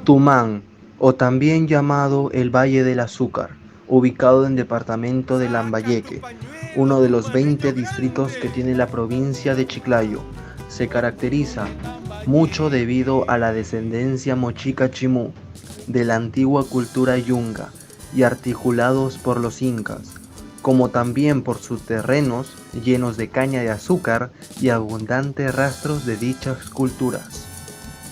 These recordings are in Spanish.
Tumán, o también llamado el Valle del Azúcar, ubicado en departamento de Lambayeque, uno de los 20 distritos que tiene la provincia de Chiclayo, se caracteriza mucho debido a la descendencia mochica chimú de la antigua cultura yunga y articulados por los incas, como también por sus terrenos llenos de caña de azúcar y abundantes rastros de dichas culturas.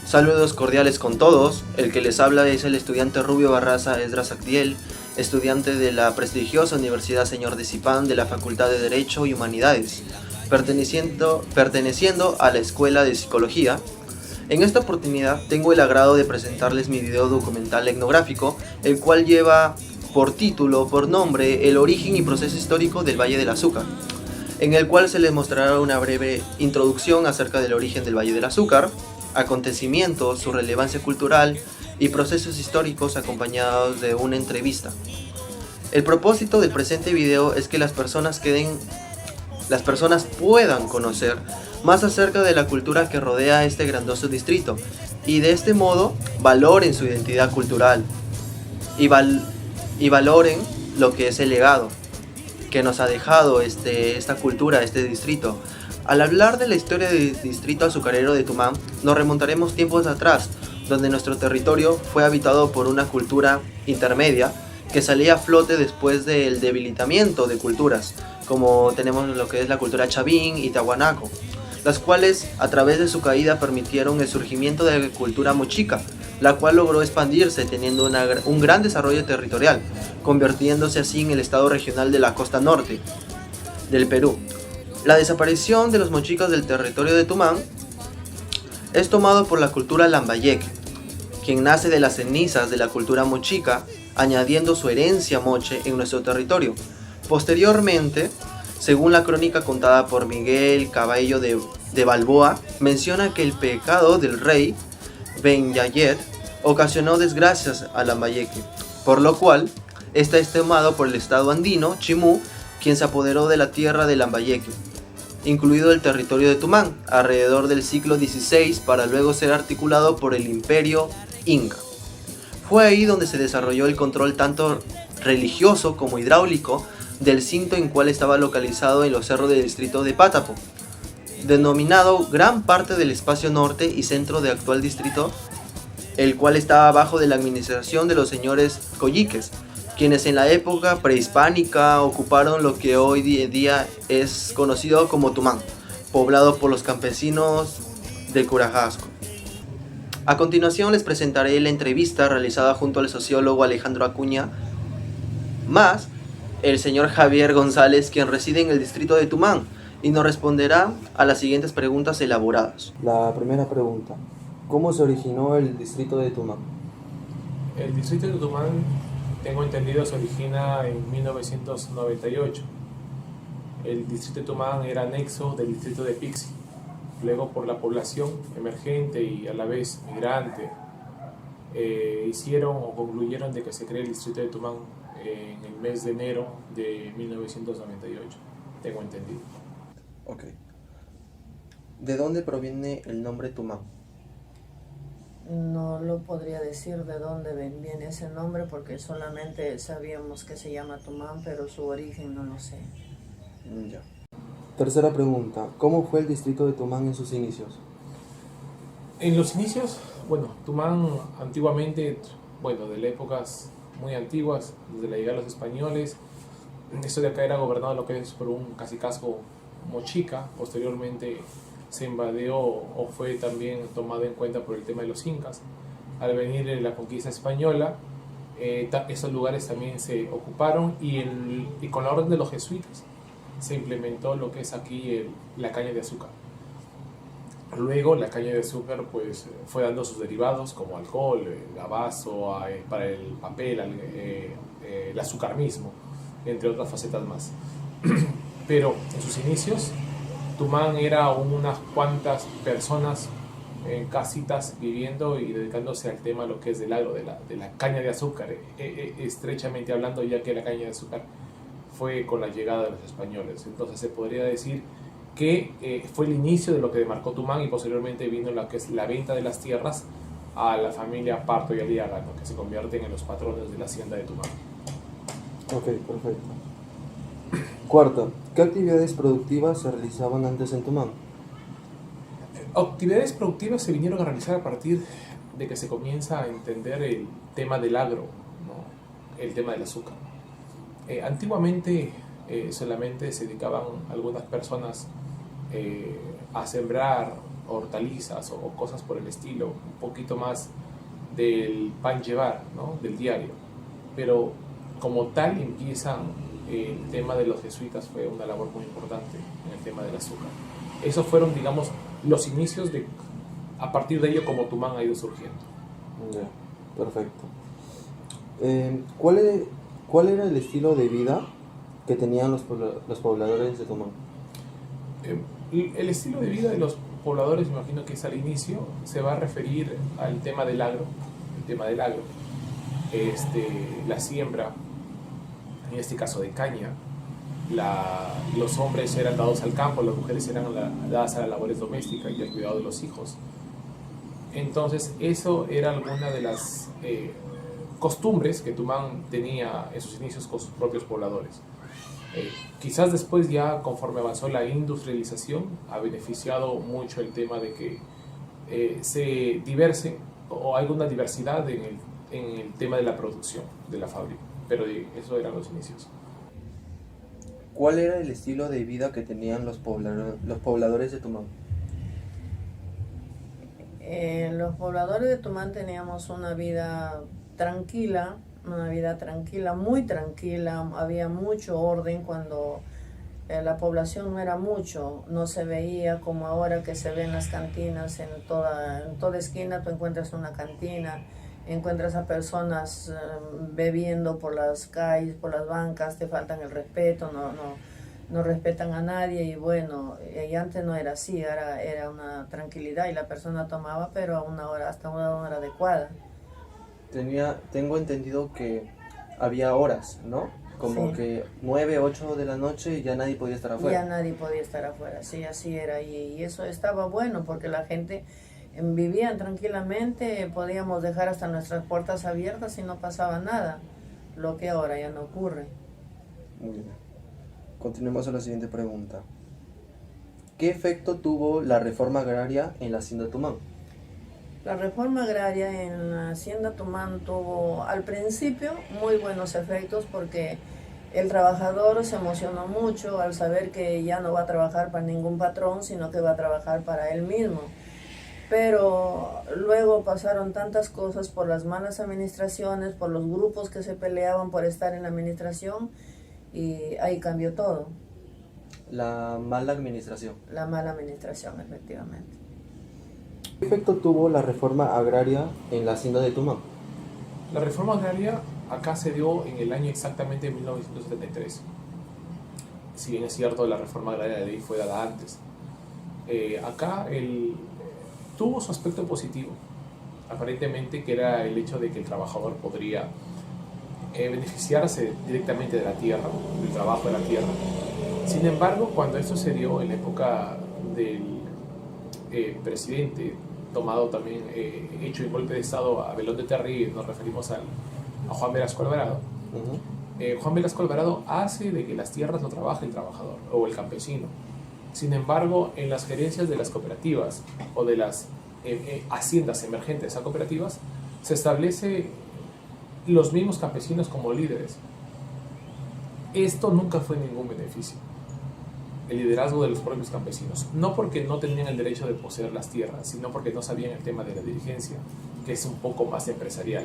Saludos cordiales con todos, el que les habla es el estudiante Rubio Barraza Esdras Actiel, estudiante de la prestigiosa Universidad Señor de Zipán de la Facultad de Derecho y Humanidades, perteneciendo a la Escuela de Psicología. En esta oportunidad tengo el agrado de presentarles mi video documental etnográfico, el cual lleva por título, por nombre, El origen y proceso histórico del Valle del Azúcar, en el cual se les mostrará una breve introducción acerca del origen del Valle del Azúcar, acontecimientos, su relevancia cultural y procesos históricos acompañados de una entrevista. El propósito del presente video es que las personas puedan conocer más acerca de la cultura que rodea este grandioso distrito y de este modo valoren su identidad cultural y valoren lo que es el legado que nos ha dejado esta cultura, este distrito. Al hablar de la historia del distrito azucarero de Tumán, nos remontaremos tiempos atrás, donde nuestro territorio fue habitado por una cultura intermedia que salía a flote después del debilitamiento de culturas, como tenemos lo que es la cultura chavín y tahuanaco, las cuales a través de su caída permitieron el surgimiento de la cultura mochica, la cual logró expandirse teniendo un gran desarrollo territorial, convirtiéndose así en el estado regional de la costa norte del Perú. La desaparición de los mochicas del territorio de Tumán es tomado por la cultura lambayeque, quien nace de las cenizas de la cultura mochica, añadiendo su herencia moche en nuestro territorio. Posteriormente, según la crónica contada por Miguel Cabello de Balboa, menciona que el pecado del rey Ben Yayet ocasionó desgracias a Lambayeque, por lo cual esta es tomado por el estado andino, Chimú, quien se apoderó de la tierra de Lambayeque, incluido el territorio de Tumán, alrededor del siglo XVI, para luego ser articulado por el imperio inca. Fue ahí donde se desarrolló el control tanto religioso como hidráulico del cinto en cual estaba localizado en los cerros del distrito de Pátapo, denominado gran parte del espacio norte y centro del actual distrito, el cual estaba bajo de la administración de los señores coyiques, quienes en la época prehispánica ocuparon lo que hoy día es conocido como Tumán, poblado por los campesinos de Curajasco. A continuación les presentaré la entrevista realizada junto al sociólogo Alejandro Acuña, más el señor Javier González, quien reside en el distrito de Tumán, y nos responderá a las siguientes preguntas elaboradas. La primera pregunta: ¿cómo se originó el distrito de Tumán? El distrito de Tumán, tengo entendido, se origina en 1998. El distrito de Tumán era anexo del distrito de Pixi. Luego, por la población emergente y a la vez migrante, hicieron o concluyeron de que se cree el distrito de Tumán en el mes de enero de 1998, tengo entendido. Ok. ¿De dónde proviene el nombre Tumán? No lo podría decir de dónde viene ese nombre porque solamente sabíamos que se llama Tumán, pero su origen no lo sé. Ya. Tercera pregunta: ¿cómo fue el distrito de Tumán en sus inicios? En los inicios, Tumán antiguamente, de las épocas muy antiguas, desde la llegada de los españoles, esto de acá era gobernado lo que es por un cacicazgo mochica. Posteriormente se invadió o fue también tomado en cuenta por el tema de los incas. Al venir la conquista española, esos lugares también se ocuparon y con la orden de los jesuitas se implementó lo que es aquí la caña de azúcar. Luego la caña de azúcar fue dando sus derivados como alcohol, gabazo, para el papel, el azúcar mismo, entre otras facetas más. Pero en sus inicios Tumán era unas cuantas personas en casitas viviendo y dedicándose al tema lo que es del agro, de la caña de azúcar, estrechamente hablando, ya que la caña de azúcar fue con la llegada de los españoles. Entonces se podría decir que fue el inicio de lo que demarcó Tumán, y posteriormente vino la que es la venta de las tierras a la familia Parto y Aliaga, ¿no? Que se convierten en los patrones de la hacienda de Tumán. Ok, perfecto. Cuarto, ¿qué actividades productivas se realizaban antes en Tumán? Actividades productivas se vinieron a realizar a partir de que se comienza a entender el tema del agro, ¿no? El tema del azúcar. Antiguamente solamente se dedicaban algunas personas a sembrar hortalizas o cosas por el estilo, un poquito más del pan llevar, ¿no? Del diario. Pero como tal empiezan el tema de los jesuitas, fue una labor muy importante en el tema del azúcar. Esos fueron, digamos, los inicios de, a partir de ello, como Tumán ha ido surgiendo. Ya, perfecto. ¿Cuál era el estilo de vida que tenían los pobladores de Tumán? El estilo de vida de los pobladores, me imagino que es al inicio, se va a referir al tema del agro, la siembra, en este caso de caña. Los hombres eran dados al campo, las mujeres eran dadas a las labores domésticas y al cuidado de los hijos. Entonces, eso era alguna de las costumbres que Tumán tenía en sus inicios con sus propios pobladores. Quizás después, ya conforme avanzó la industrialización, ha beneficiado mucho el tema de que se diverse o hay una diversidad en el tema de la producción de la fábrica, pero eso eran los inicios. ¿Cuál era el estilo de vida que tenían los pobladores de Tumán? Los pobladores de Tumán teníamos una vida tranquila, muy tranquila. Había mucho orden cuando la población no era mucho, no se veía como ahora que se ven las cantinas en toda esquina. Tú encuentras una cantina, encuentras a personas bebiendo por las calles, por las bancas, te faltan el respeto, no respetan a nadie. Y bueno, y antes no era así, era una tranquilidad y la persona tomaba, pero hasta una hora adecuada. Tengo entendido que había horas, ¿no? Como Sí. que 9, 8 de la noche y ya nadie podía estar afuera. Ya nadie podía estar afuera, sí, así era. Y eso estaba bueno porque la gente vivían tranquilamente, podíamos dejar hasta nuestras puertas abiertas y no pasaba nada, lo que ahora ya no ocurre. Muy bien. Continuemos a la siguiente pregunta. ¿Qué efecto tuvo la reforma agraria en la hacienda Tumán? La reforma agraria en la hacienda Tumán tuvo al principio muy buenos efectos porque el trabajador se emocionó mucho al saber que ya no va a trabajar para ningún patrón, sino que va a trabajar para él mismo. Pero luego pasaron tantas cosas por las malas administraciones, por los grupos que se peleaban por estar en la administración, y ahí cambió todo. La mala administración. La mala administración, efectivamente. ¿Qué efecto tuvo la reforma agraria en la hacienda de Tumán? La reforma agraria acá se dio en el año exactamente 1973. Si bien es cierto, la reforma agraria de ley fue dada antes. Acá tuvo su aspecto positivo, aparentemente, que era el hecho de que el trabajador podría beneficiarse directamente de la tierra, del trabajo de la tierra. Sin embargo, cuando esto se dio en la época del presidente tomado también, hecho el golpe de Estado a Belón de Terry, nos referimos a Juan Velasco Alvarado. Juan Velasco Alvarado hace de que las tierras lo trabaje el trabajador o el campesino. Sin embargo, en las gerencias de las cooperativas o de las haciendas emergentes a cooperativas, se establece los mismos campesinos como líderes. Esto nunca fue ningún beneficio, el liderazgo de los propios campesinos, no porque no tenían el derecho de poseer las tierras, sino porque no sabían el tema de la dirigencia, que es un poco más empresarial.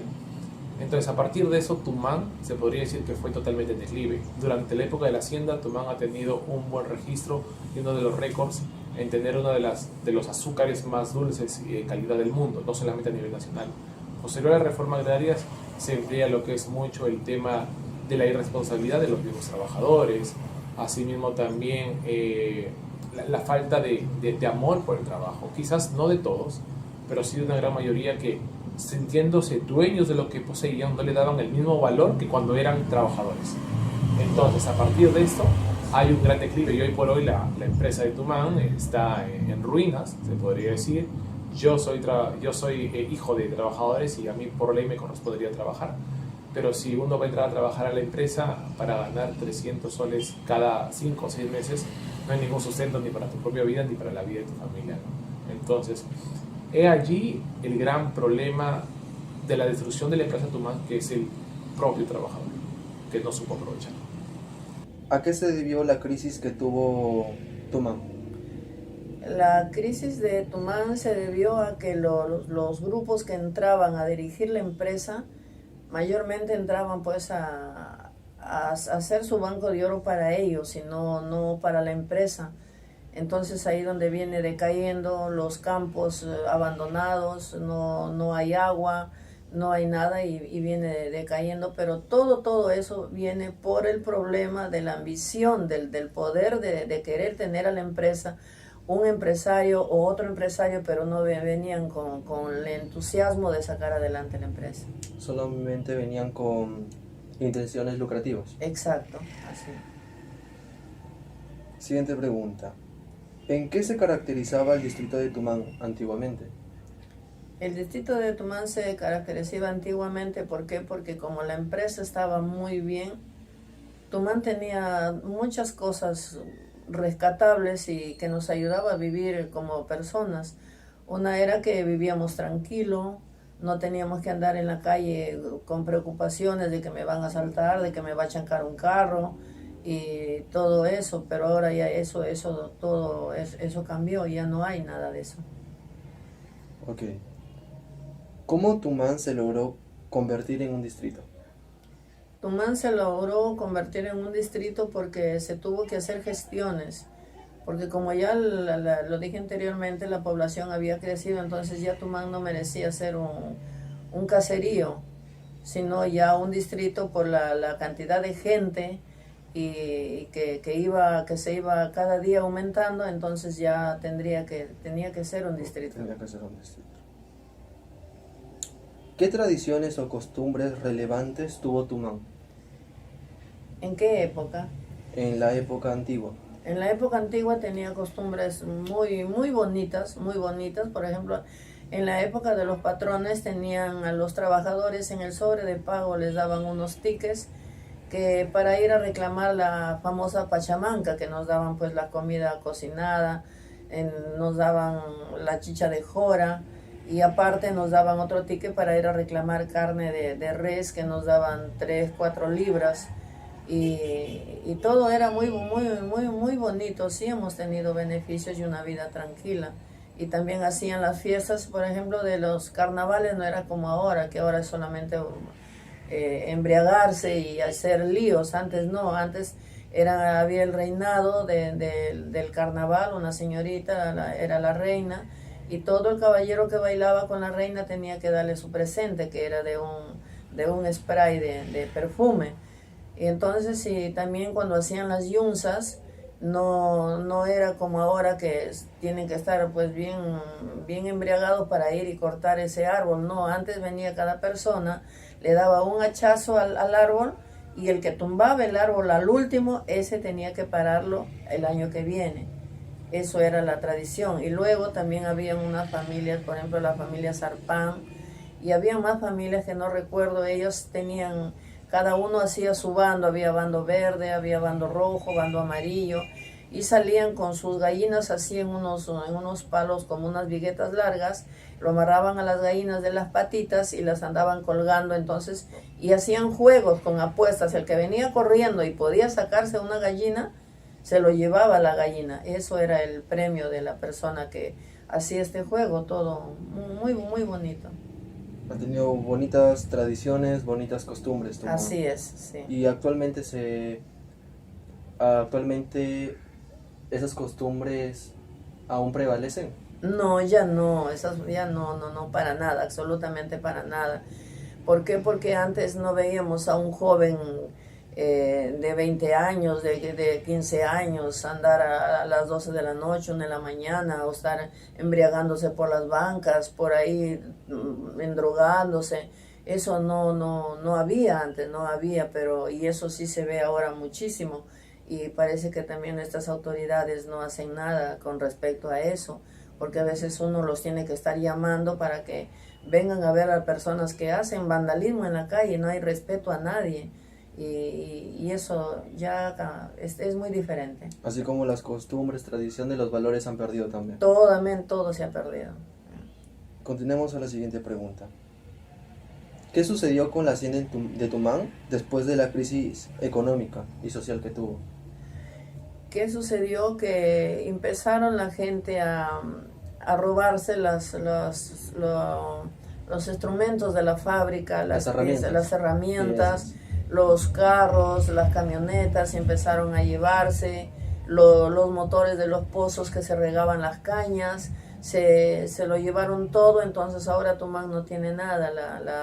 Entonces, a partir de eso, Tumán se podría decir que fue totalmente en declive. Durante la época de la hacienda, Tumán ha tenido un buen registro y uno de los récords en tener uno de los azúcares más dulces y de calidad del mundo, no solamente a nivel nacional. Posterior a la reforma agraria, se emplea lo que es mucho el tema de la irresponsabilidad de los mismos trabajadores, asimismo también la falta de amor por el trabajo, quizás no de todos, pero sí de una gran mayoría que, sintiéndose dueños de lo que poseían, no le daban el mismo valor que cuando eran trabajadores. Entonces, a partir de esto, hay un gran declive y hoy por hoy la empresa de Tumán está en ruinas, se podría decir. Yo soy hijo de trabajadores y a mí por ley me correspondería trabajar. Pero si uno va a entrar a trabajar a la empresa para ganar 300 soles cada 5 o 6 meses, no hay ningún sustento ni para tu propia vida ni para la vida de tu familia, ¿no? Entonces, he allí el gran problema de la destrucción de la empresa Tumán, que es el propio trabajador, que no supo aprovechar. ¿A qué se debió la crisis que tuvo Tumán? La crisis de Tumán se debió a que los grupos que entraban a dirigir la empresa mayormente entraban pues a hacer su banco de oro para ellos y no para la empresa. Entonces ahí donde viene decayendo los campos abandonados, no hay agua, no hay nada y viene decayendo, pero todo eso viene por el problema de la ambición, del poder de querer tener a la empresa, un empresario o otro empresario, pero no venían con el entusiasmo de sacar adelante la empresa. Solamente venían con intenciones lucrativas. Exacto, así. Siguiente pregunta. ¿En qué se caracterizaba el distrito de Tumán antiguamente? El distrito de Tumán se caracterizaba antiguamente, ¿por qué? Porque como la empresa estaba muy bien, Tumán tenía muchas cosas rescatables y que nos ayudaba a vivir como personas. Una era que vivíamos tranquilo, no teníamos que andar en la calle con preocupaciones de que me van a asaltar, de que me va a chancar un carro y todo eso, pero ahora ya todo eso cambió, ya no hay nada de eso. Ok. ¿Cómo Tumán se logró convertir en un distrito? Tumán se logró convertir en un distrito porque se tuvo que hacer gestiones, porque como ya lo dije anteriormente, la población había crecido, entonces ya Tumán no merecía ser un caserío, sino ya un distrito por la cantidad de gente y que se iba cada día aumentando, entonces ya tenía que ser un distrito. Tenía que ser un distrito. ¿Qué tradiciones o costumbres relevantes tuvo Tumán? ¿En qué época? En la época antigua. En la época antigua tenía costumbres muy bonitas, muy bonitas. Por ejemplo, en la época de los patrones tenían a los trabajadores en el sobre de pago, les daban unos tickets que para ir a reclamar la famosa pachamanca, que nos daban pues la comida cocinada, nos daban la chicha de jora y aparte nos daban otro ticket para ir a reclamar carne de res, que nos daban 3, 4 libras. Y todo era muy bonito. Sí, hemos tenido beneficios y una vida tranquila. Y también hacían las fiestas, por ejemplo, de los carnavales, no era como ahora, que ahora es solamente embriagarse y hacer líos. Antes no, antes había el reinado del carnaval, una señorita era la reina, y todo el caballero que bailaba con la reina tenía que darle su presente, que era de un spray de perfume. Y entonces sí, también cuando hacían las yunzas, no era como ahora que tienen que estar pues bien embriagados para ir y cortar ese árbol. No, antes venía cada persona, le daba un hachazo al árbol y el que tumbaba el árbol al último, ese tenía que pararlo el año que viene. Eso era la tradición. Y luego también había unas familias, por ejemplo la familia Sarpán, y había más familias que no recuerdo, ellos tenían... Cada uno hacía su bando, había bando verde, había bando rojo, bando amarillo, y salían con sus gallinas así en unos palos como unas viguetas largas, lo amarraban a las gallinas de las patitas y las andaban colgando entonces, y hacían juegos con apuestas. El que venía corriendo y podía sacarse una gallina, se lo llevaba la gallina. Eso era el premio de la persona que hacía este juego, todo muy bonito. Ha tenido bonitas tradiciones, bonitas costumbres. Tumán. Así es, sí. Y actualmente esas costumbres aún prevalecen. No, ya no, no, para nada, absolutamente para nada. ¿Por qué? Porque antes no veíamos a un joven de 20 años, de 15 años, andar a las 12 de la noche, 1 de la mañana, o estar embriagándose por las bancas, por ahí endrogándose. Eso no había antes, no había, y eso sí se ve ahora muchísimo. y parece que también estas autoridades no hacen nada con respecto a eso, porque a veces uno los tiene que estar llamando para que vengan a ver a personas que hacen vandalismo en la calle, no hay respeto a nadie, y eso ya es muy diferente. Así como las costumbres, tradiciones, los valores han perdido también. Todo se ha perdido. Continuemos a la siguiente pregunta. ¿Qué sucedió con la hacienda de Tumán después de la crisis económica y social que tuvo? ¿Qué sucedió? Que empezaron la gente a robarse los instrumentos de la fábrica, las herramientas, los carros, las camionetas, empezaron a llevarse los motores de los pozos que se regaban las cañas, se lo llevaron todo. Entonces ahora Tumán no tiene nada,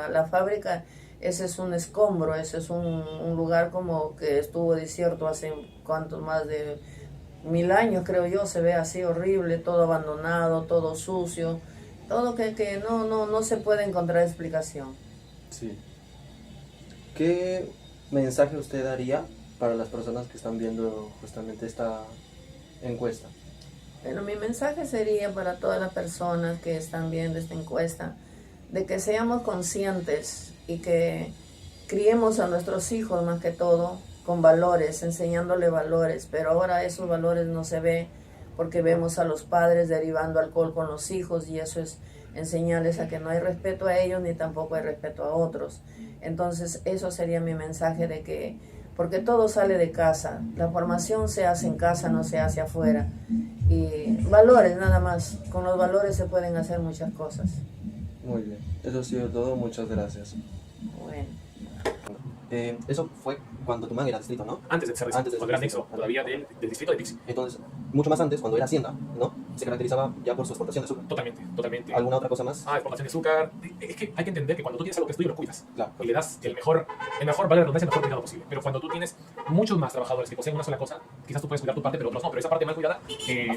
la fábrica, ese es un escombro, ese es un lugar como que estuvo desierto hace más de 1000 años, creo yo. Se ve así horrible, todo abandonado, todo sucio, todo que no se puede encontrar explicación. Sí. ¿Qué mensaje usted daría para las personas que están viendo justamente esta encuesta? Bueno, mi mensaje sería para todas las personas que están viendo esta encuesta, de que seamos conscientes y que criemos a nuestros hijos más que todo con valores, enseñándole valores, pero ahora esos valores no se ve porque vemos a los padres derivando alcohol con los hijos, y eso es enseñarles a que no hay respeto a ellos ni tampoco hay respeto a otros. Entonces eso sería mi mensaje, de que, porque todo sale de casa, la formación se hace en casa, no se hace afuera, y valores nada más, con los valores se pueden hacer muchas cosas. Muy bien, eso ha sido todo, muchas gracias. Bueno. Eso fue cuando Tumán era distrito, ¿no? Antes de ser distrito, cuando era anexo todavía del distrito de Pixi. Entonces, mucho más antes, cuando era hacienda, ¿no? Se caracterizaba ya por su exportación de azúcar. Totalmente. ¿Alguna otra cosa más? Exportación de azúcar. Es que hay que entender que cuando tú tienes algo que es tuyo, lo cuidas. Claro. Y le das el mejor, vale la redundancia, el mejor cuidado posible. Pero cuando tú tienes muchos más trabajadores que poseen una sola cosa, quizás tú puedes cuidar tu parte, pero otros no. Pero esa parte mal cuidada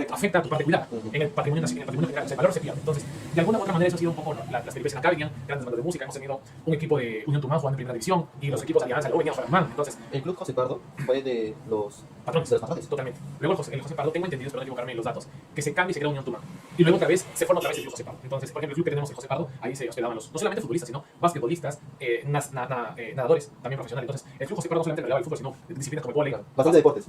afecta a tu parte cuidada. En el patrimonio general, o sea, el valor se pierde. Entonces, de alguna u otra manera, eso ha sido un poco las peripecias en la Cavian, grandes bandas de música. Hemos tenido un equipo de Unión Tumán jugando en primera división, y los equipos de Alianza luego venían a jugar Man. Entonces, el club José Pardo fue de los patrones. Totalmente. Luego el José Pardo, tengo entendido, espero no equivocarme en los datos, que se cambia y se crea Unión Tumán. Y luego otra vez se forma otra vez el club José Pardo. Entonces, por ejemplo, el club que tenemos en José Pardo, ahí se hospedaban no solamente futbolistas, sino basquetbolistas, nadadores, también profesionales. Entonces, el club José Pardo no solamente regalaba el fútbol, sino disciplinas como el vóley. Bastante deportes.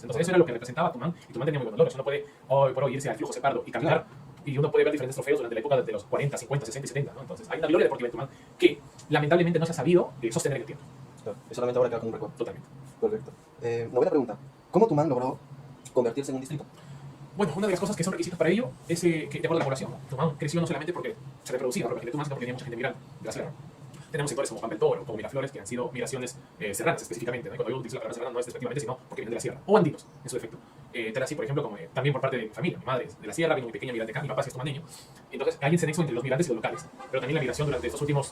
Entonces, eso era lo que representaba Tumán, y Tumán tenía muy buenos valores. Uno puede hoy por hoy irse al club José Pardo y caminar, y uno puede ver diferentes trofeos durante la época de los 40, 50, 60 y 70, ¿no? Entonces, hay una gloria deportiva en Tumán que lamentablemente no se ha sabido sostener en el tiempo. Claro, y solamente ahora queda como un recuerdo. Totalmente. Perfecto. Novena pregunta. ¿Cómo Tumán logró convertirse en un distrito? Bueno, una de las cosas que son requisitos para ello es que, de acuerdo a la población, Tumán creció no solamente porque se reproducía, porque Tumán, sino porque tenía mucha gente migrante de la sierra. Tenemos sectores como Juan del Toro, como Miraflores, que han sido migraciones serranas específicamente, ¿no? Y cuando yo utilizo la palabra serrana no es despectivamente, sino porque vienen de la sierra, o andinos, en su defecto. Tal así, por ejemplo, como también por parte de mi familia, mi madre es de la sierra, vino muy pequeña migrante acá, mi papá es tumaneño. Entonces hay ese nexo entre los migrantes y los locales, pero también la migración durante estos últimos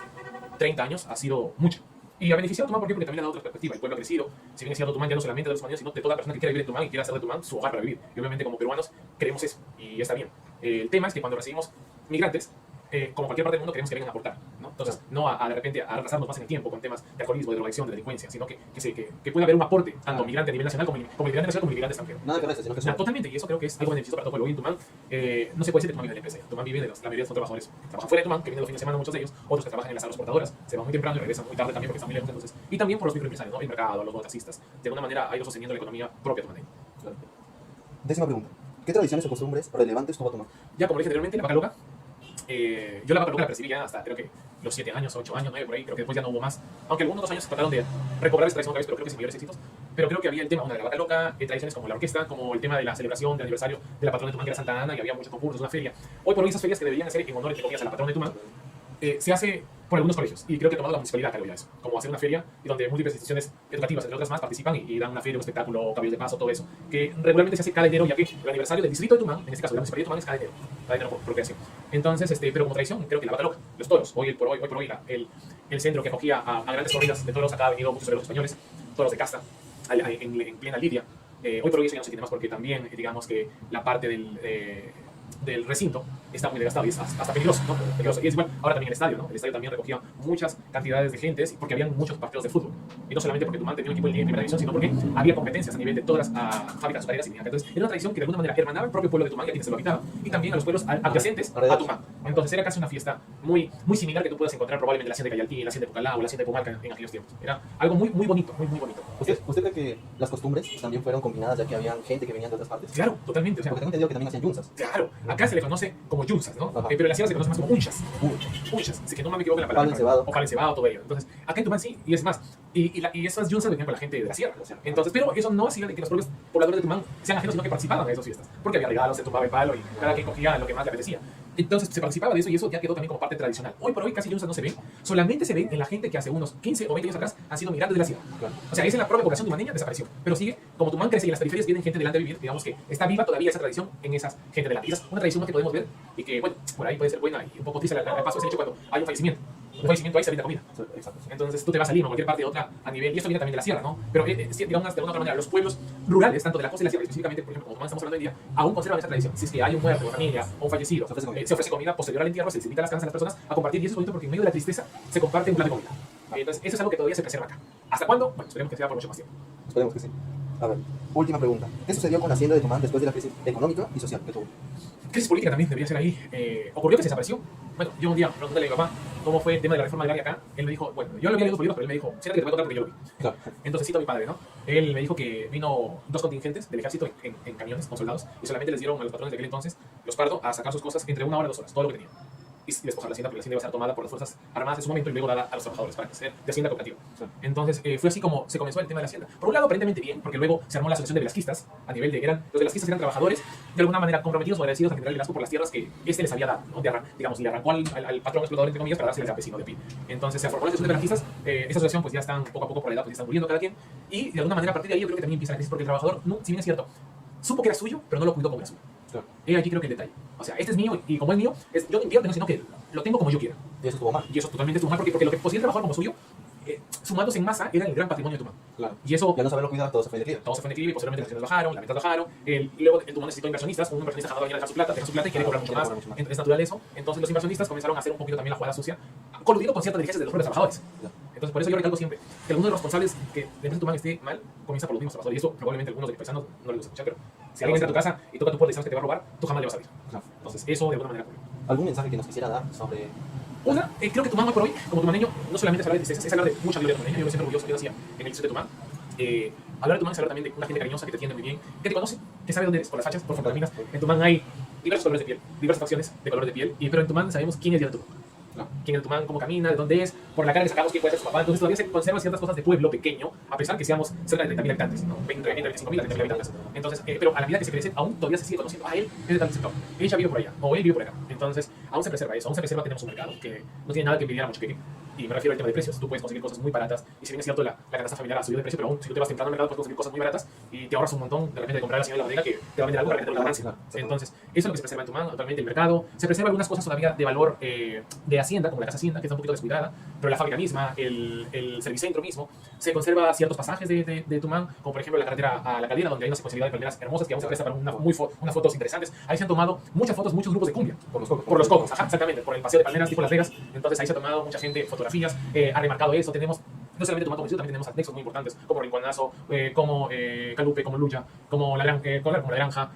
30 años ha sido mucha. Y ha beneficiado a Tumán, ¿por qué? Porque también le ha dado otra perspectiva. El pueblo ha crecido, si bien es cierto, Tumán ya no solamente de los tumaneños, sino de toda persona que quiera vivir en Tumán y quiera hacer de Tumán su hogar para vivir. Y obviamente como peruanos queremos eso, y está bien. El tema es que cuando recibimos migrantes, como cualquier parte del mundo, queremos que vengan a aportar, ¿no? Entonces, no de repente a retrasarnos más en el tiempo con temas de alcoholismo, de drogadicción, de delincuencia, sino que pueda haber un aporte, tanto migrante a nivel nacional como el migrante nacional como el migrante extranjero. Nada que resta, sino que suma. Totalmente, y eso creo que es algo beneficioso para todo el pueblo. Y en Tumán, no se puede decir que Tumán vive de la empresa. Tumán vive de la mayoría son trabajadores que trabajan fuera de Tumán, que vienen los fines de semana, muchos de ellos, otros que trabajan en las agroexportadoras, se van muy temprano y regresan muy tarde también porque están muy lejos. Entonces, y también por los microempresarios, ¿no? El mercado, los mototaxistas, de alguna manera ha ido sosteniendo la economía propia tumaneña. Claro. Décima pregunta. ¿Qué tradiciones o costumbres relevantes tuvo Tumán? Ya como dije anteriormente, la vaca loca. Yo la vaca loca la percibí ya hasta creo que los 7 años, 8 años, 9 por ahí, creo que después ya no hubo más. Aunque algunos otros años trataron de recobrar esa tradición otra vez, pero creo que sin mayores éxitos. Pero creo que había el tema, una de la vaca loca, tradiciones como la orquesta, como el tema de la celebración del aniversario de la patrona de Tumán, que era Santa Ana, y había muchos concursos, una feria. Hoy por hoy esas ferias que deberían hacer en honor, entre comillas, a la patrona de Tumán, se hace por algunos colegios, y creo que ha tomado la municipalidad a cargo ya eso, como hacer una feria y donde múltiples instituciones educativas, entre otras más, participan y dan una feria, un espectáculo, caballos de paso, todo eso, que regularmente se hace cada enero, ya que el aniversario del distrito de Tumán, en este caso de la municipalidad de Tumán, es cada enero por creación. Entonces, pero como tradición, creo que la vaca loca, los toros, hoy por hoy el centro que acogía a grandes corridas de toros, acá ha venido muchos de los españoles, toros de casta, en plena Lidia. Hoy por hoy eso ya no se tiene más porque también, digamos que la parte del recinto está muy desgastado y es hasta peligroso, ¿no? Peligroso. Y es igual, ahora también el estadio, ¿no? El estadio también recogía muchas cantidades de gentes porque habían muchos partidos de fútbol. Y no solamente porque Tumán tenía un equipo en primera división, sino porque había competencias a nivel de todas las fábricas azucareras y mineras. Entonces, era una tradición que de alguna manera hermanaba al propio pueblo de Tumán y a quienes se lo habitaba, y también a los pueblos adyacentes a Tumán. Entonces, era casi una fiesta muy, muy similar que tú puedas encontrar probablemente en la hacienda de Cayaltí, en la hacienda de Pucallao o la hacienda de Pumalca en aquellos tiempos. Era algo muy, muy bonito, muy, muy bonito. ¿Usted cree que las costumbres también fueron combinadas ya que había gente que venía de otras partes? Claro, totalmente. O sea, Porque tengo entendido que también hacían yunzas. claro, acá se le conoce como yunzas, ¿no? Pero en la sierra se conoce más como unchas. Unchas, si que no me equivoco en la palabra. Palo encebado. O palo encebado, todo ello. Entonces, acá en Tumán sí, y es más. Y esas yunzas venían con la gente de la sierra. Entonces, pero eso no hacía de que los propios pobladores de Tumán sean ajenos, sino que participaban en esas fiestas. Porque había regalos, se tumbaba el palo y cada quien cogía lo que más le apetecía. Entonces se participaba de eso y eso ya quedó también como parte tradicional. Hoy por hoy casi yunzas no se ven, solamente se ven en la gente que hace unos 15 o 20 años atrás han sido migrantes de la sierra. Claro. O sea, esa es la propia población tumaneña, desapareció. Pero sigue, como Tumán crece y en las periferias vienen gente delante a vivir, digamos que está viva todavía esa tradición en esas gente delante. Y esa es una tradición que podemos ver y que, bueno, por ahí puede ser buena y un poco triste el paso de ese hecho cuando hay un fallecimiento. Un fallecimiento ahí se brinda comida. Exacto. Entonces tú te vas a Lima o cualquier parte de otra a nivel, y esto viene también de la sierra, ¿no? Pero digamos de alguna otra manera, los pueblos rurales, tanto de la costa y la sierra, específicamente, por ejemplo, como Tumán estamos hablando hoy en día, aún conservan esa tradición. Si es que hay un muerto, una familia o un fallecido, se ofrece comida posterior al entierro, se les invita a las casas a las personas a compartir y eso es bonito porque en medio de la tristeza se comparte un plato de comida. Entonces eso es algo que todavía se preserva acá. ¿Hasta cuándo? Bueno, esperemos que sea por mucho más tiempo. Esperemos que sí. A ver, última pregunta. ¿Qué sucedió con la hacienda de Tumán después de la crisis económica y social que tuvo? Crisis política también debería ser ahí. Ocurrió que se desapareció. Bueno, yo un día pregunté a mi papá cómo fue el tema de la reforma agraria acá. Él me dijo, bueno, yo lo había leído por libros, pero él me dijo, siéntate que te voy a contar porque yo lo vi. Claro. Entonces cito a mi padre, ¿no? Él me dijo que vino dos contingentes del ejército en camiones con soldados y solamente les dieron a los patrones de aquel entonces, los Pardo, a sacar sus cosas entre 1 hora y 2 horas, todo lo que tenían. Y despojar la hacienda porque la hacienda iba a ser tomada por las fuerzas armadas en su momento y luego dada a los trabajadores para que sea de hacienda cooperativa. Sí. Entonces fue así como se comenzó el tema de la hacienda. Por un lado aparentemente bien, porque luego se armó la asociación de velasquistas a nivel de los velasquistas eran trabajadores de alguna manera comprometidos o agradecidos al general Velasco por las tierras que éste les había dado, ¿no? Digamos, le arrancó al patrón explotador entre comillas para darse al campesino de pie. Entonces se formó la asociación de velasquistas, esa asociación pues ya están poco a poco por la edad, pues ya están muriendo cada quien y de alguna manera a partir de ahí yo creo que también empieza la crisis porque el trabajador, no, si bien es cierto, supo que era suyo, pero no lo cuidó como era suyo. Claro. Aquí creo que el detalle. O sea, este es mío y como es mío, yo no invierto, sino que lo tengo como yo quiera. Y eso estuvo mal. Y eso totalmente estuvo mal porque lo que poseía el trabajador como suyo, sumándose en masa, era el gran patrimonio de Tumán. Claro. Y eso... Ya no saberlo cuidar, todo se fue en declive. Todo se fue en declive, posteriormente las acciones bajaron, las ventas bajaron, y luego el Tumán necesitó inversionistas, un inversionista jamás va a dejar su plata y quiere cobrar mucho más. Es natural eso. Entonces los inversionistas comenzaron a hacer un poquito también la jugada sucia, coludido con ciertas dirigencias de los propios trabajadores. Entonces por eso yo recalco siempre que alguno de los responsables que la empresa Tumán esté mal, comienza por los mismos trabajadores. Y eso probablemente a algunos de mis paisanos no les gusta escuchar, pero si alguien entra a tu casa y toca tu puerta y sabes que te va a robar, tú jamás le vas a abrir. Entonces eso de alguna manera ocurrió. ¿Algún mensaje que nos quisiera dar sobre...? Creo que Tumán hoy por hoy, como tumaneño, no solamente es hablar de tristeza, es hablar de mucha gloria tumaneña. Yo me siento orgulloso, yo decía en el distrito de Tumán. Hablar de Tumán es hablar también de una gente cariñosa que te atiende muy bien, que te conoce, que sabe dónde eres, por las fachas, por Fontaminas. En Tumán hay diversos colores de piel, diversas facciones de color de piel, pero en Tumán sabemos quién es de Tumán. Quién es Tumán, cómo camina, de dónde es, por la cara que sacamos quién puede ser su papá. Entonces todavía se conservan ciertas cosas de pueblo pequeño, a pesar que seamos cerca de 30.000 habitantes, ¿no? 20, 25.000 a 30.000 habitantes. Entonces, pero a la medida que se crece, aún todavía se sigue conociendo a él es de tal sector. Ella vive por allá, o él vive por acá. Entonces, aún se preserva eso, aún se preserva, tenemos un mercado que no tiene nada que envidiar a mucho que. Y me refiero al tema de precios. Tú puedes conseguir cosas muy baratas. Y si bien es cierto, la canasta familiar ha subido de precio, pero aún si tú te vas temprano al mercado, puedes conseguir cosas muy baratas y te ahorras un montón de repente de comprar a la señora de la bodega que te va a vender algo para que te lo ganancia. Entonces, eso es lo que se preserva en Tumán, actualmente el mercado. Se preserva algunas cosas todavía de valor de Hacienda, como la Casa Hacienda, que está un poquito descuidada, pero la fábrica misma, el servicentro mismo, se conserva ciertos pasajes de Tumán, como por ejemplo la carretera a la Caldera, donde hay una secuencialidad de calderas hermosas que aún se presta para unas fotos interesantes. Ahí se han tomado muchas fotos, muchos grupos de cumbia. Por los cocos, ajá, exactamente, por el paseo de palmeras tipo Las Vegas. Entonces ahí se ha tomado mucha gente fotografías, ha remarcado eso. Tenemos no solamente Tumán como distrito, también tenemos anexos muy importantes, como Rinconazo, como Calupe, como Luya, como La Granja,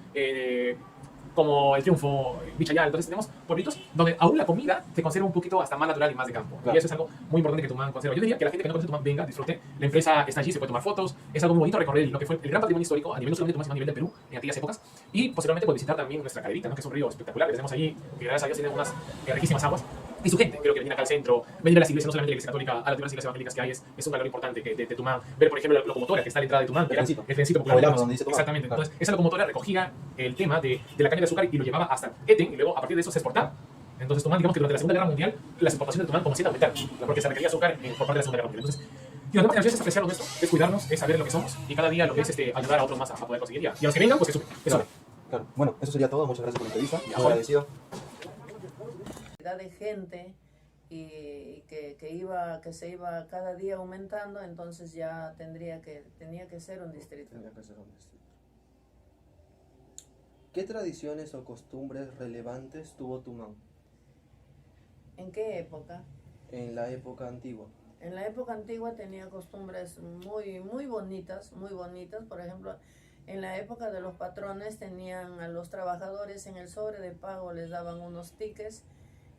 como El Triunfo, Vichayal. Entonces tenemos pueblitos donde aún la comida se conserva un poquito hasta más natural y más de campo. Claro. Y eso es algo muy importante que Tumán conserva. Yo diría que la gente que no conoce Tumán venga, disfrute. La empresa está allí, se puede tomar fotos. Es algo muy bonito recorrer lo que fue el gran patrimonio histórico a nivel no solamente de Tumán, sino a nivel de Perú en aquellas épocas. Y posteriormente pues, visitar también nuestra Caderita, ¿no? Que es un río espectacular que tenemos allí, que gracias a Dios tiene unas riquísimas aguas. Y su gente, creo que venir acá al centro, venir a las iglesias, no solamente la iglesia católica, a las diversas iglesias evangélicas que hay, es un valor importante de Tumán. Ver, por ejemplo, la locomotora que está a la entrada de Tumán, que era el trencito popular. Exactamente. Entonces, esa locomotora recogía el tema de la caña de azúcar y lo llevaba hasta Eten, y luego a partir de eso se exportaba. Entonces, Tumán, digamos que durante la Segunda Guerra Mundial, las exportaciones de Tumán comenzaron a aumentar, porque se requería azúcar por parte de la Segunda Guerra Mundial. Entonces, y además, a veces es apreciar lo nuestro, es cuidarnos, es saber lo que somos, y cada día lo que es ayudar a otros más a poder conseguir. Y a los que vengan, pues que suben. Eso. Claro. Bueno, eso sería todo. Muchas gracias por la entrevista. Muy agradecido. De gente y que se iba cada día aumentando, entonces ya tenía que ser un distrito. ¿Qué tradiciones o costumbres relevantes tuvo Tumán ¿En qué época? en la época antigua? En la época antigua tenía costumbres muy bonitas, muy bonitas. Por ejemplo, en la época de los patrones tenían a los trabajadores en el sobre de pago, les daban unos tickets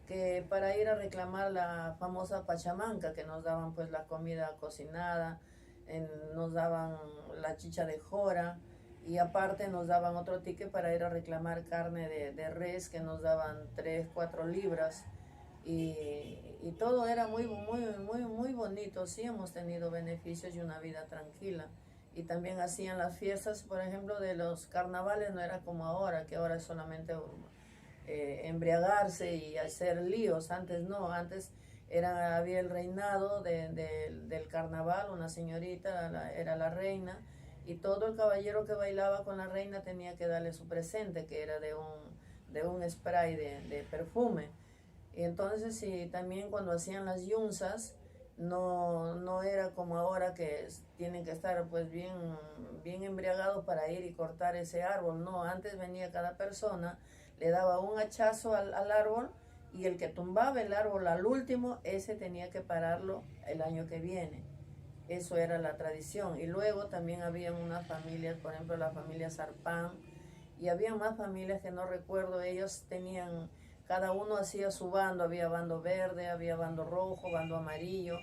que para ir a reclamar la famosa pachamanca, que nos daban pues la comida cocinada, nos daban la chicha de jora, y aparte nos daban otro ticket para ir a reclamar carne de res, que nos daban 3, 4 libras. Y todo era muy bonito. Sí, hemos tenido beneficios y una vida tranquila. Y también hacían las fiestas, por ejemplo, de los carnavales, no era como ahora, que ahora es solamente embriagarse y hacer líos. Antes no, antes había el reinado del carnaval, una señorita era la reina, y todo el caballero que bailaba con la reina tenía que darle su presente, que era de un spray de perfume. Y entonces, sí, también cuando hacían las yunzas, no era como ahora que tienen que estar pues bien embriagados para ir y cortar ese árbol. No, antes venía cada persona, le daba un hachazo al árbol, y el que tumbaba el árbol al último, ese tenía que pararlo el año que viene. Eso era la tradición. Y luego también había unas familias, por ejemplo la familia Sarpán, y había más familias que no recuerdo. Ellos tenían, cada uno hacía su bando, había bando verde, había bando rojo, bando amarillo,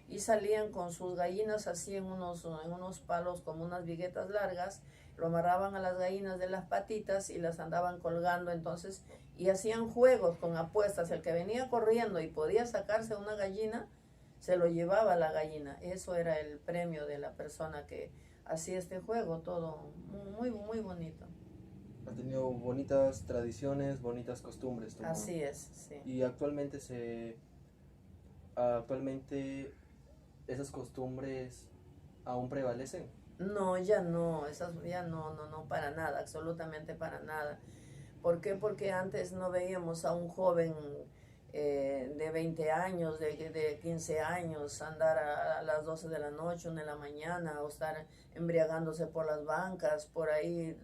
y salían con sus gallinas así en unos palos como unas viguetas largas, lo amarraban a las gallinas de las patitas y las andaban colgando entonces, y hacían juegos con apuestas. El que venía corriendo y podía sacarse una gallina, se lo llevaba la gallina. Eso era el premio de la persona que hacía este juego. Todo muy bonito. Ha tenido bonitas tradiciones, bonitas costumbres, Tumán. Así es, sí. Y actualmente esas costumbres aún prevalecen. No, ya no, no, para nada, absolutamente para nada. ¿Por qué? Porque antes no veíamos a un joven de 20 años, de 15 años, andar a las 12 de la noche, 1 de la mañana, o estar embriagándose por las bancas, por ahí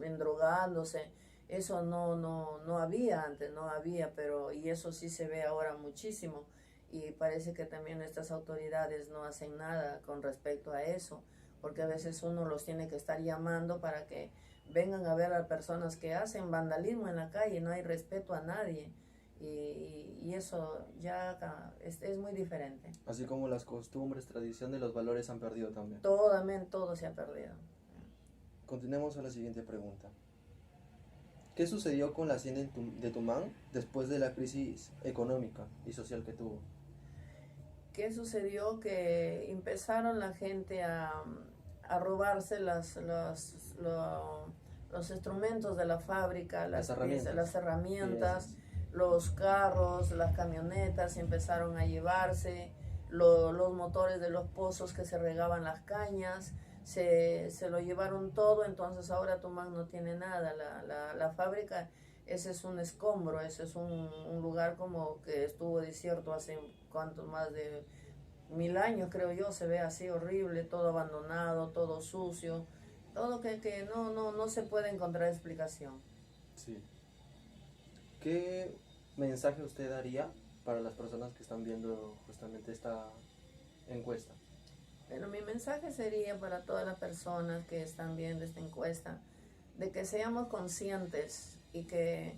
endrogándose. Eso no había antes, no había, y eso sí se ve ahora muchísimo. Y parece que también estas autoridades no hacen nada con respecto a eso, porque a veces uno los tiene que estar llamando para que vengan a ver a personas que hacen vandalismo en la calle. No hay respeto a nadie, y eso ya es muy diferente. Así como las costumbres, tradiciones, los valores han perdido también. Todo se ha perdido. Continuemos a la siguiente pregunta. ¿Qué sucedió con la hacienda de Tumán después de la crisis económica y social que tuvo? ¿Qué sucedió? Que empezaron la gente a robarse los instrumentos de la fábrica, las herramientas, los carros, las camionetas, empezaron a llevarse los motores de los pozos que se regaban las cañas, se lo llevaron todo. Entonces ahora Tumán no tiene nada. La fábrica, ese es un escombro, ese es un lugar como que estuvo desierto hace más de 1000 años, creo yo. Se ve así horrible, todo abandonado, todo sucio, todo que no se puede encontrar explicación. Sí. ¿Qué mensaje usted daría para las personas que están viendo justamente esta encuesta? Pero mi mensaje sería para todas las personas que están viendo esta encuesta, de que seamos conscientes y que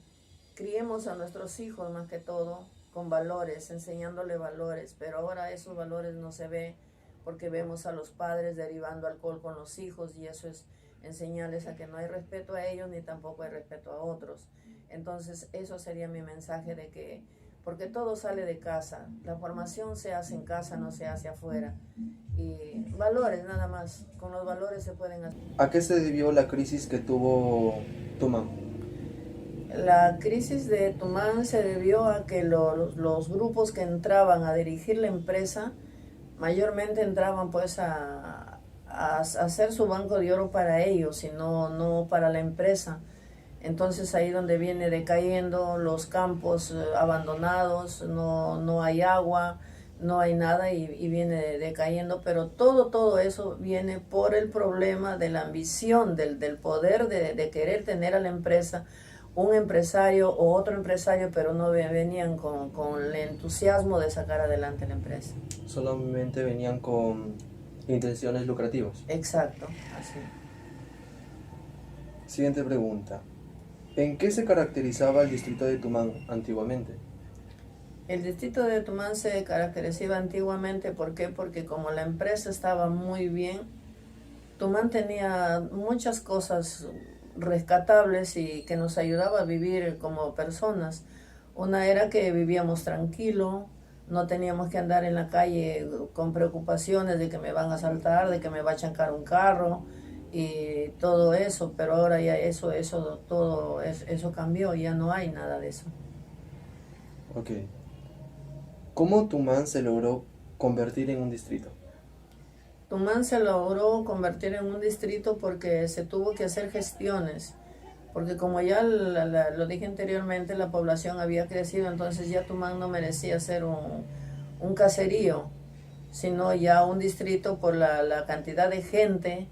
criemos a nuestros hijos más que todo con valores, enseñándole valores. Pero ahora esos valores no se ven, porque vemos a los padres derivando alcohol con los hijos, y eso es enseñarles a que no hay respeto a ellos ni tampoco hay respeto a otros. Entonces eso sería mi mensaje, de que, porque todo sale de casa, la formación se hace en casa, no se hace afuera. Y valores, nada más, con los valores se pueden hacer. ¿A qué se debió la crisis que tuvo Tumán? La crisis de Tumán se debió a que los grupos que entraban a dirigir la empresa mayormente entraban pues a hacer su banco de oro para ellos y no para la empresa. Entonces ahí donde viene decayendo los campos abandonados, no hay agua, no hay nada y viene decayendo, pero todo eso viene por el problema de la ambición, del poder de querer tener a la empresa, un empresario o otro empresario, pero no venían con el entusiasmo de sacar adelante la empresa. Solamente venían con intenciones lucrativas. Exacto, así. Siguiente pregunta. ¿En qué se caracterizaba el distrito de Tumán antiguamente? El distrito de Tumán se caracterizaba antiguamente, ¿por qué? Porque como la empresa estaba muy bien, Tumán tenía muchas cosas rescatables y que nos ayudaba a vivir como personas. Una era que vivíamos tranquilo, no teníamos que andar en la calle con preocupaciones de que me van a asaltar, de que me va a chancar un carro y todo eso, pero ahora ya todo eso cambió, ya no hay nada de eso. Ok. ¿Cómo Tumán se logró convertir en un distrito? Tumán se logró convertir en un distrito porque se tuvo que hacer gestiones, porque como ya lo dije anteriormente, la población había crecido, entonces ya Tumán no merecía ser un caserío, sino ya un distrito por la cantidad de gente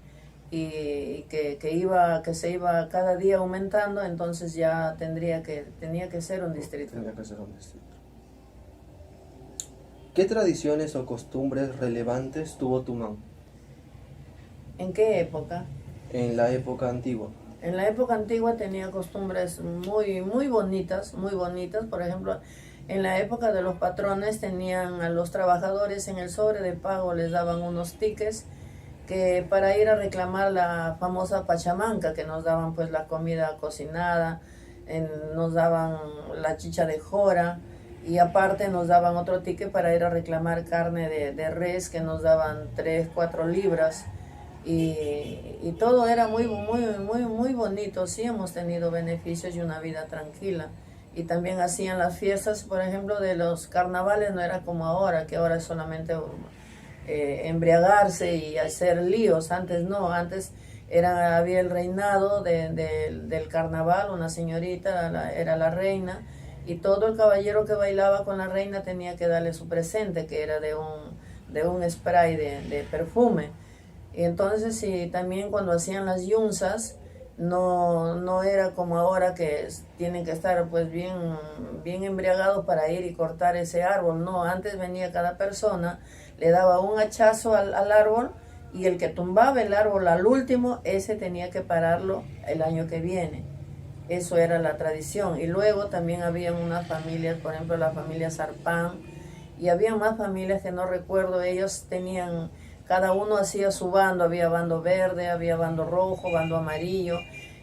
y que se iba cada día aumentando, entonces ya tenía que ser un distrito. Tenía que ser un distrito. ¿Qué tradiciones o costumbres relevantes tuvo Tumán ¿En qué época? en la época antigua? En la época antigua tenía costumbres muy bonitas, muy bonitas. Por ejemplo, en la época de los patrones tenían a los trabajadores en el sobre de pago, les daban unos tickets que para ir a reclamar la famosa pachamanca, que nos daban pues la comida cocinada, nos daban la chicha de jora y aparte nos daban otro ticket para ir a reclamar carne de res, que nos daban 3, 4 libras. Y todo era muy bonito. Sí, hemos tenido beneficios y una vida tranquila. Y también hacían las fiestas, por ejemplo, de los carnavales, no era como ahora, que ahora es solamente embriagarse y hacer líos. Antes no, antes había el reinado del carnaval, una señorita era la reina, y todo el caballero que bailaba con la reina tenía que darle su presente, que era de un spray de perfume. Y entonces sí, también cuando hacían las yunzas, no era como ahora que tienen que estar pues bien embriagados para ir y cortar ese árbol. No, antes venía cada persona, le daba un hachazo al árbol y el que tumbaba el árbol al último, ese tenía que pararlo el año que viene. Eso era la tradición. Y luego también había unas familias, por ejemplo la familia Sarpán, y había más familias que no recuerdo, ellos tenían... Cada uno hacía su bando, había bando verde, había bando rojo, bando amarillo,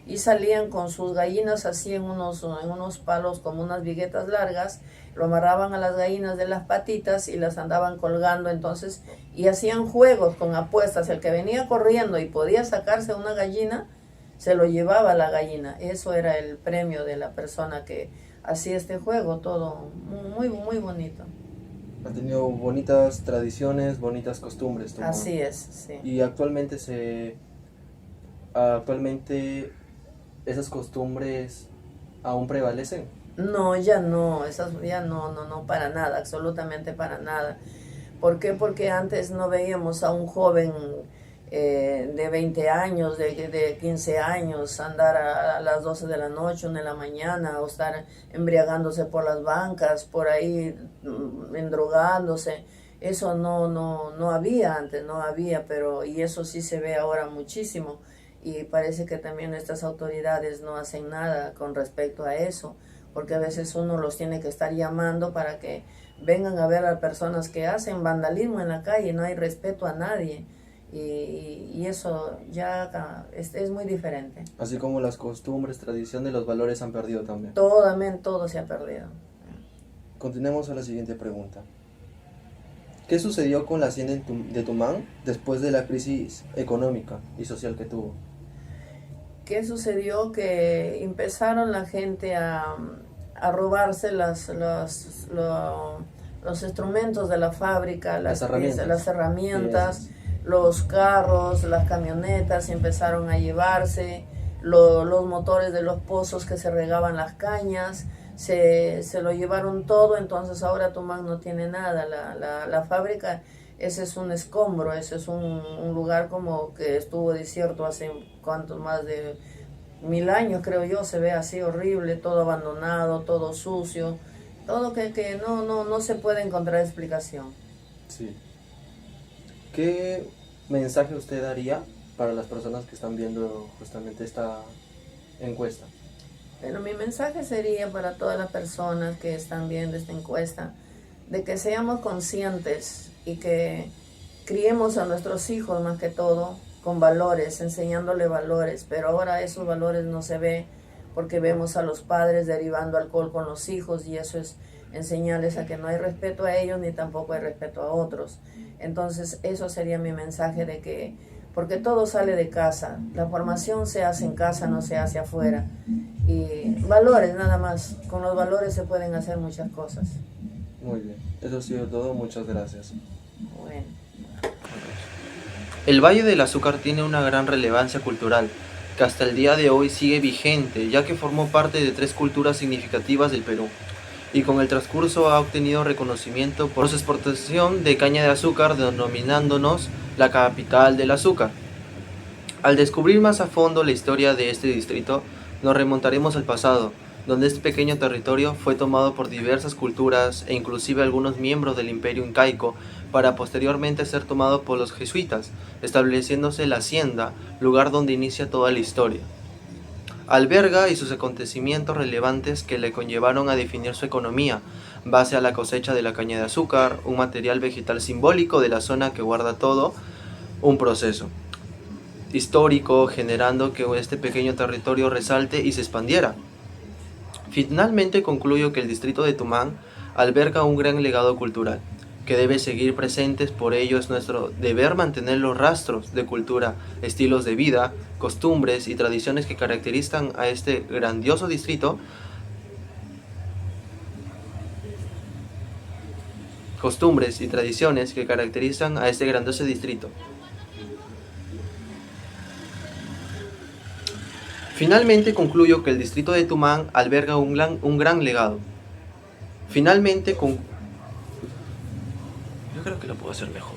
y salían con sus gallinas así en unos palos como unas viguetas largas, lo amarraban a las gallinas de las patitas y las andaban colgando entonces, y hacían juegos con apuestas. El que venía corriendo y podía sacarse una gallina, se lo llevaba la gallina. Eso era el premio de la persona que hacía este juego, todo muy bonito. Ha tenido bonitas tradiciones, bonitas costumbres, Tumán. Así es, sí. Y actualmente esas costumbres aún prevalecen. No, ya no, no, para nada, absolutamente para nada. ¿Por qué? Porque antes no veíamos a un joven de 20 años, de 15 años, andar a las 12 de la noche, 1 de la mañana, o estar embriagándose por las bancas, por ahí endrogándose. Eso no había antes, no había, y eso sí se ve ahora muchísimo. Y parece que también nuestras autoridades no hacen nada con respecto a eso, porque a veces uno los tiene que estar llamando para que vengan a ver a personas que hacen vandalismo en la calle, no hay respeto a nadie. Y eso ya es muy diferente. Así como las costumbres, tradiciones, los valores han perdido también. Todo se ha perdido. Continuemos a la siguiente pregunta. ¿Qué sucedió con la hacienda de Tumán después de la crisis económica y social que tuvo? ¿Qué sucedió? Que empezaron la gente a robarse los instrumentos de la fábrica, las herramientas, los carros, las camionetas empezaron a llevarse, los motores de los pozos que se regaban las cañas, se lo llevaron todo, entonces ahora Tumán no tiene nada. La fábrica, ese es un escombro, ese es un lugar como que estuvo desierto hace cuántos, más de 1000 años creo yo, se ve así horrible, todo abandonado, todo sucio, todo que no se puede encontrar explicación. Sí. ¿Qué mensaje usted daría para las personas que están viendo justamente esta encuesta? Bueno, mi mensaje sería para todas las personas que están viendo esta encuesta, de que seamos conscientes y que criemos a nuestros hijos más que todo con valores, enseñándole valores, pero ahora esos valores no se ve porque vemos a los padres derivando alcohol con los hijos y eso es enseñarles a que no hay respeto a ellos ni tampoco hay respeto a otros. Entonces eso sería mi mensaje, de que, porque todo sale de casa, la formación se hace en casa, no se hace afuera, y valores nada más, con los valores se pueden hacer muchas cosas. Muy bien, eso ha sido todo, muchas gracias. Bueno. El Valle del Azúcar tiene una gran relevancia cultural, que hasta el día de hoy sigue vigente, ya que formó parte de 3 culturas significativas del Perú, y con el transcurso ha obtenido reconocimiento por su exportación de caña de azúcar, denominándonos la capital del azúcar. Al descubrir más a fondo la historia de este distrito, nos remontaremos al pasado, donde este pequeño territorio fue tomado por diversas culturas e inclusive algunos miembros del imperio incaico, para posteriormente ser tomado por los jesuitas, estableciéndose la hacienda, lugar donde inicia toda la historia. Alberga y sus acontecimientos relevantes que le conllevaron a definir su economía, base a la cosecha de la caña de azúcar, un material vegetal simbólico de la zona que guarda todo un proceso histórico, generando que este pequeño territorio resalte y se expandiera. Finalmente concluyo que el distrito de Tumán alberga un gran legado cultural, que debe seguir presentes. Por ello es nuestro deber mantener los rastros de cultura, estilos de vida, costumbres y tradiciones que caracterizan a este grandioso distrito, Finalmente concluyo que el distrito de Tumán alberga un gran legado. Yo creo que lo puedo hacer mejor.